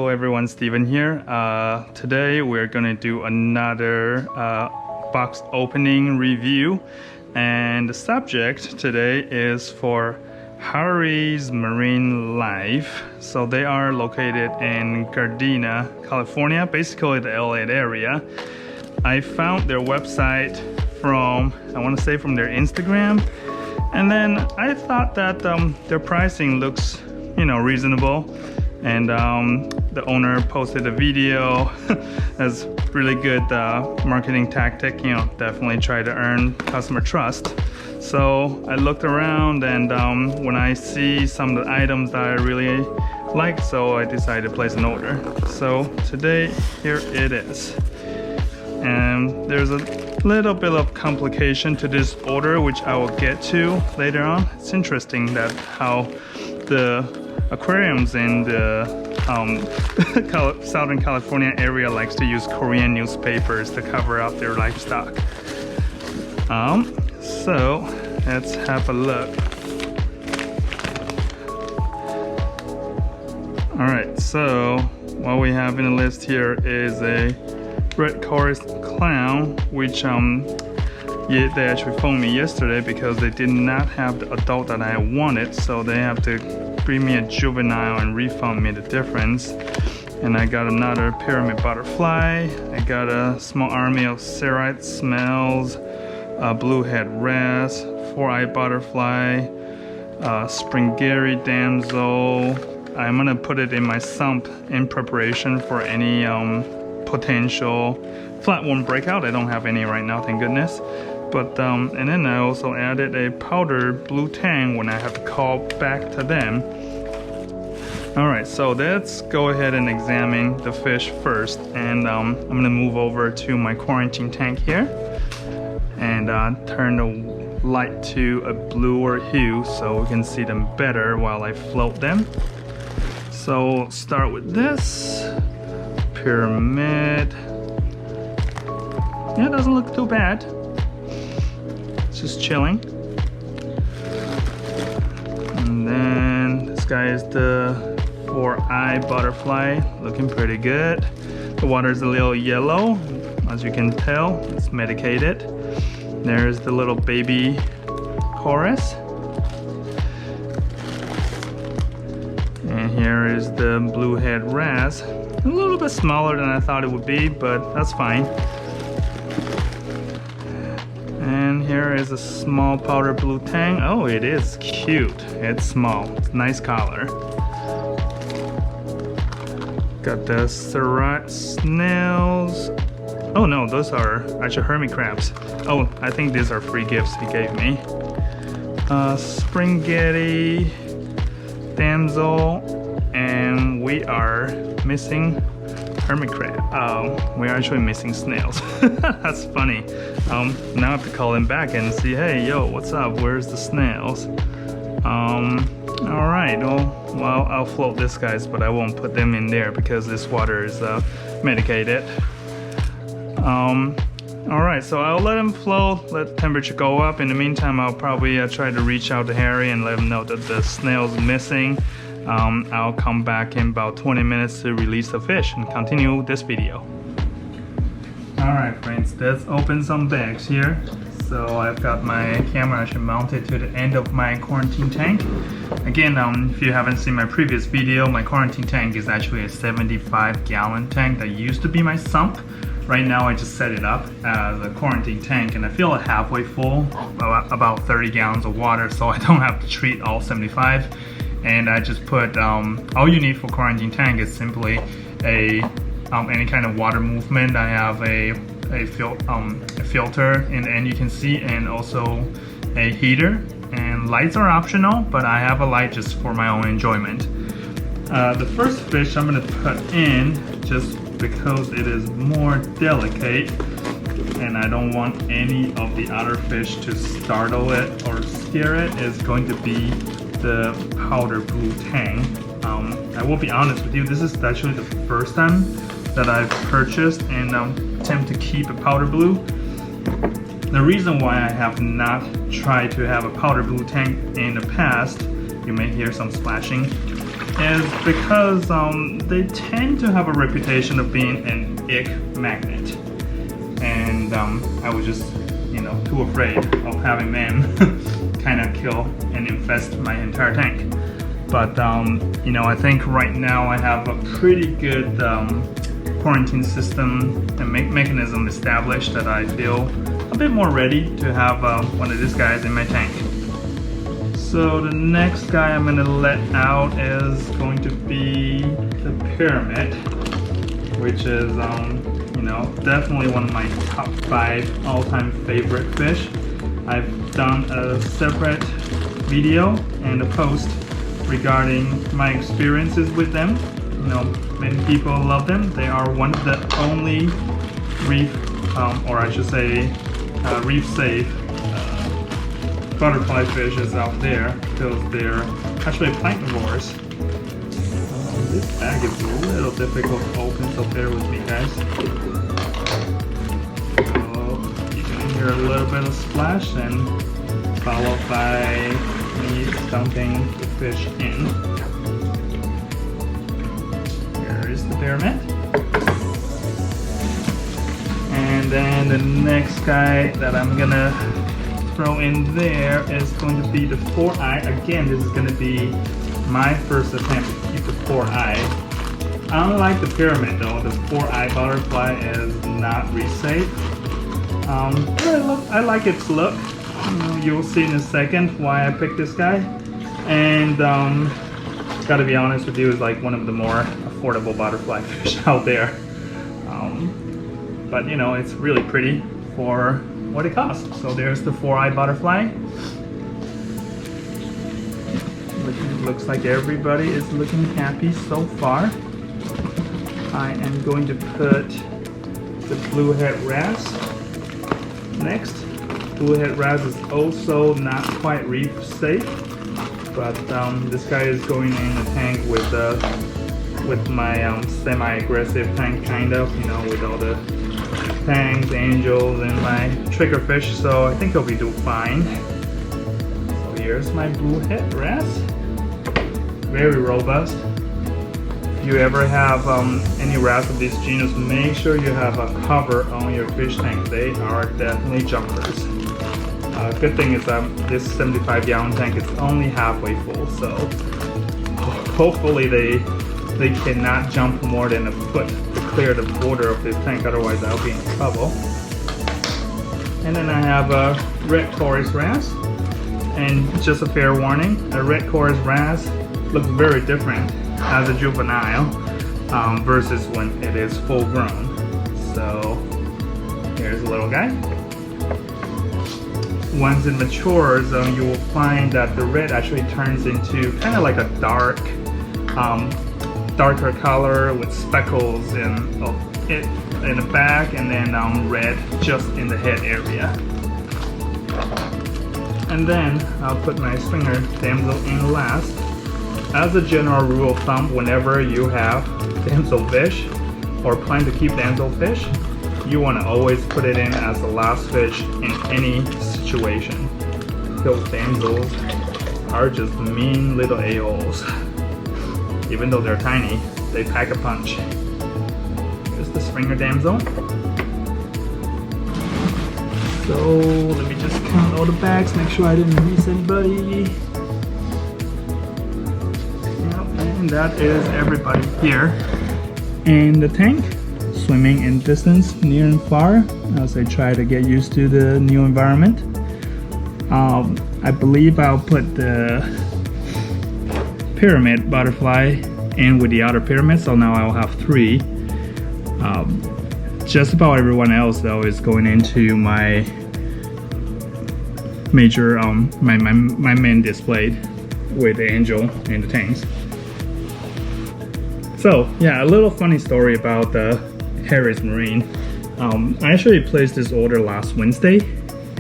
everyone, Steven here. Today we're gonna do another box opening review, and the subject today is for Harry's Marine Life. So they are located in Gardena, California, basically the LA area. I found their website from, I want to say from their Instagram, and then I thought that their pricing looks, reasonable. And the owner posted a video. That's really good marketing tactic, definitely try to earn customer trust. So I looked around, and when I see some of the items that I really like, so I decided to place an order. So today, here it is. And there's a little bit of complication to this order, which I will get to later on. It's interesting that how the aquariums in the Southern California area likes to use Korean newspapers to cover up their livestock. So let's have a look. Alright, so what we have in the list here is a red chorus clown, which they actually phoned me yesterday because they did not have the adult that I wanted, so they have to bring me a juvenile and refund me the difference. And I got another pyramid butterfly. I got a small army of serite smells, bluehead wrasse, four-eye butterfly, springary damsel. I'm gonna put it in my sump in preparation for any potential flatworm breakout. I don't have any right now, thank goodness. But and then I also added a powder blue tang when I have to call back to them. Alright, so let's go ahead and examine the fish first, and I'm gonna move over to my quarantine tank here and turn the light to a bluer hue so we can see them better while I float them. So start with this pyramid. Yeah, it doesn't look too bad. It's just chilling. And then this guy is the four-eye butterfly, looking pretty good. The water is a little yellow, as you can tell. It's medicated. There's the little baby chorus. And here is the bluehead wrasse. A little bit smaller than I thought it would be, but that's fine. And here is a small powder blue tang. Oh, it is cute. It's small. It's nice color. Got the serite snails. Oh no, those are actually hermit crabs. Oh, I think these are free gifts he gave me. Springary damsel, and we are missing hermit crab. We're actually missing snails. That's funny. Now I have to call him back and see, hey, yo, what's up? Where's the snails? Alright, well, I'll float these guys, but I won't put them in there because this water is medicated. Alright, so I'll let them float, let the temperature go up. In the meantime, I'll probably try to reach out to Harry and let him know that the snail's missing. I'll come back in about 20 minutes to release the fish and continue this video. Alright friends, let's open some bags here. So I've got my camera actually mounted to the end of my quarantine tank. Again, if you haven't seen my previous video, my quarantine tank is actually a 75-gallon tank that used to be my sump. Right now I just set it up as a quarantine tank, and I fill it halfway full, about 30 gallons of water, so I don't have to treat all 75. And I just put, all you need for quarantine tank is simply any kind of water movement. I have a filter in the end you can see, and also a heater, and lights are optional, but I have a light just for my own enjoyment. The first fish I'm going to put in, just because it is more delicate and I don't want any of the other fish to startle it or scare it, is going to be the powder blue tang. I will be honest with you, this is actually the first time that I've purchased and attempt to keep a powder blue. The reason why I have not tried to have a powder blue tang in the past, you may hear some splashing, is because they tend to have a reputation of being an ick magnet, and I was just, you know, too afraid of having them kind of kill and infest my entire tank. But you know, I think right now I have a pretty good quarantine system and mechanism established that I feel a bit more ready to have one of these guys in my tank. So the next guy I'm gonna let out is going to be the pyramid, which is you know, definitely one of my top 5 all-time favorite fish. I've done a separate video and a post regarding my experiences with them. You know, many people love them. They are one of the only reef, or I should say, reef-safe butterfly fishes out there, because they're actually planktonivores. This bag is a little difficult to open, so bear with me, guys. So you can hear a little bit of splash, and followed by me dumping the fish in. Here is the pyramid. And then the next guy that I'm gonna throw in there is going to be the 4-eye. Again, this is going to be my first attempt to keep the 4-eye. Unlike the pyramid though, the 4-eye butterfly is not reef safe. I like its look. You'll see in a second why I picked this guy. And gotta be honest with you, it's like one of the more affordable butterfly fish out there. But you know, it's really pretty for what it costs. So there's the 4-eye butterfly. Looks like everybody is looking happy so far. I am going to put the bluehead wrasse next. Bluehead wrasse is also not quite reef safe, but this guy is going in the tank with my semi-aggressive tank, kind of, you know, with all the fangs, angels, and my triggerfish, so I think he'll be doing fine. So here's my bluehead wrasse. Very robust. If you ever have any wrasse of this genus, make sure you have a cover on your fish tank. They are definitely jumpers. Good thing is this 75-gallon tank is only halfway full, so hopefully they cannot jump more than a foot to clear the border of this tank, otherwise I'll be in trouble. And then I have a red chorus wrasse, and just a fair warning, a red chorus wrasse looks very different as a juvenile versus when it is full grown. So here's a little guy. Once it matures, you will find that the red actually turns into kind of like a darker color with speckles in the back, and then red just in the head area. And then I'll put my springer damsel in last. As a general rule of thumb, whenever you have damsel fish or plan to keep damsel fish, you want to always put it in as the last fish in any situation. Those damsels are just mean little a-holes. Even though they're tiny, they pack a punch. Here's the springer damsel. So let me just count all the bags, make sure I didn't miss anybody. Yep, and that is everybody here in the tank, swimming in distance near and far as I try to get used to the new environment. I believe I'll put the pyramid butterfly in with the outer pyramid, so now I'll have 3. Just about everyone else though is going into my major my main display with the angel and the tanks. So yeah, a little funny story about the Harris Marine. I actually placed this order last Wednesday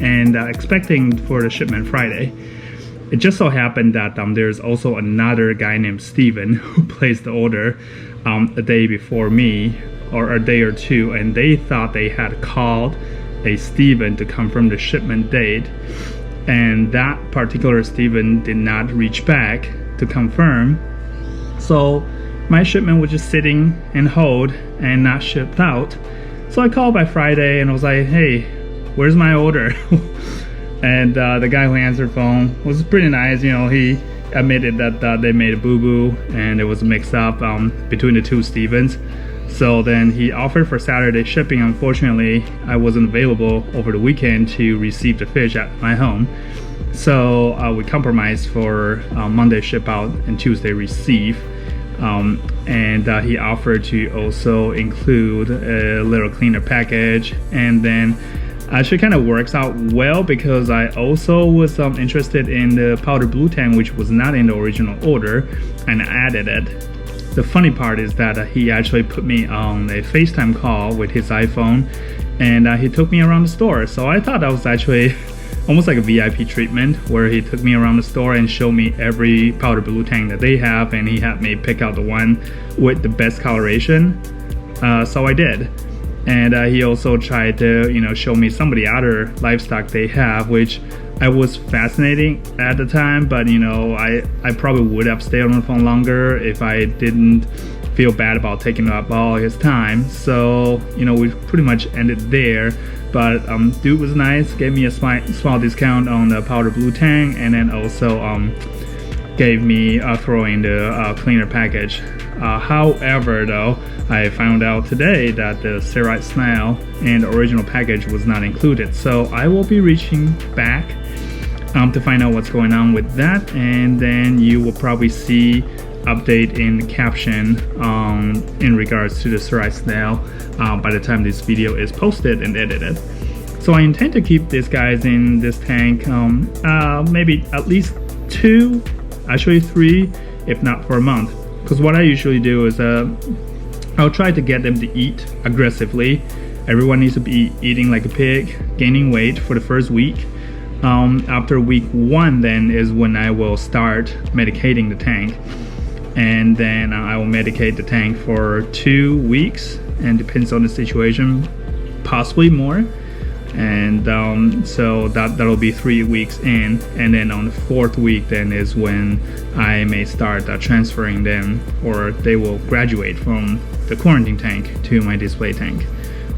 and expecting for the shipment Friday. It just so happened that there's also another guy named Steven who placed the order a day before me, or a day or two, and they thought they had called a Steven to confirm the shipment date, and that particular Steven did not reach back to confirm. So my shipment was just sitting and hold and not shipped out. So I called by Friday and I was like, hey, where's my order? And the guy who answered phone was pretty nice. You know, he admitted that they made a boo-boo and it was mixed up between the two Stevens. So then he offered for Saturday shipping. Unfortunately, I wasn't available over the weekend to receive the fish at my home. So we compromised for Monday ship out and Tuesday receive. And he offered to also include a little cleaner package, and then actually kind of works out well because I also was interested in the powder blue tang, which was not in the original order, and added it. The funny part is that he actually put me on a FaceTime call with his iPhone, and he took me around the store. So I thought that was actually almost like a VIP treatment, where he took me around the store and showed me every powder blue tang that they have, and he had me pick out the one with the best coloration. So I did. And he also tried to, you know, show me some of the other livestock they have, which I was fascinating at the time, but you know, I probably would have stayed on the phone longer if I didn't feel bad about taking up all his time. So, you know, we pretty much ended there. But dude was nice, gave me a small discount on the powder blue tang, and then also gave me a throw in the cleaner package. However, though, I found out today that the serite snail and the original package was not included. So I will be reaching back to find out what's going on with that, and then you will probably see update in the caption in regards to the serite snail by the time this video is posted and edited. So I intend to keep these guys in this tank maybe at least 2, actually 3, if not for a month. Because what I usually do is I'll try to get them to eat aggressively. Everyone needs to be eating like a pig, gaining weight for the first week. After week 1 then is when I will start medicating the tank. And then I will medicate the tank for 2 weeks, and depends on the situation, possibly more. And so that'll be 3 weeks in, and then on the 4th week then is when I may start transferring them, or they will graduate from the quarantine tank to my display tank.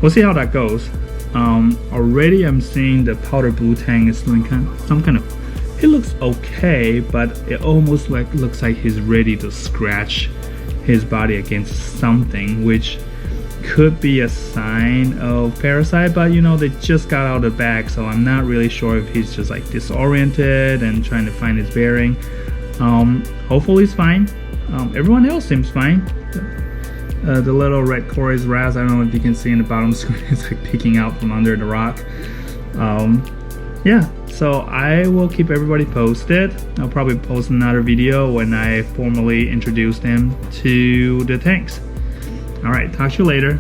We'll see how that goes. Already I'm seeing the powder blue tang is doing some kind of, it looks okay, but it almost looks like he's ready to scratch his body against something, which could be a sign of parasite. But you know, they just got out of the bag, so I'm not really sure if he's just like disoriented and trying to find his bearing. Hopefully he's fine. Everyone else seems fine. The little red chorus ras, I don't know if you can see in the bottom screen, it's like peeking out from under the rock. Yeah, so I will keep everybody posted. I'll probably post another video when I formally introduce them to the tanks. Alright, talk to you later.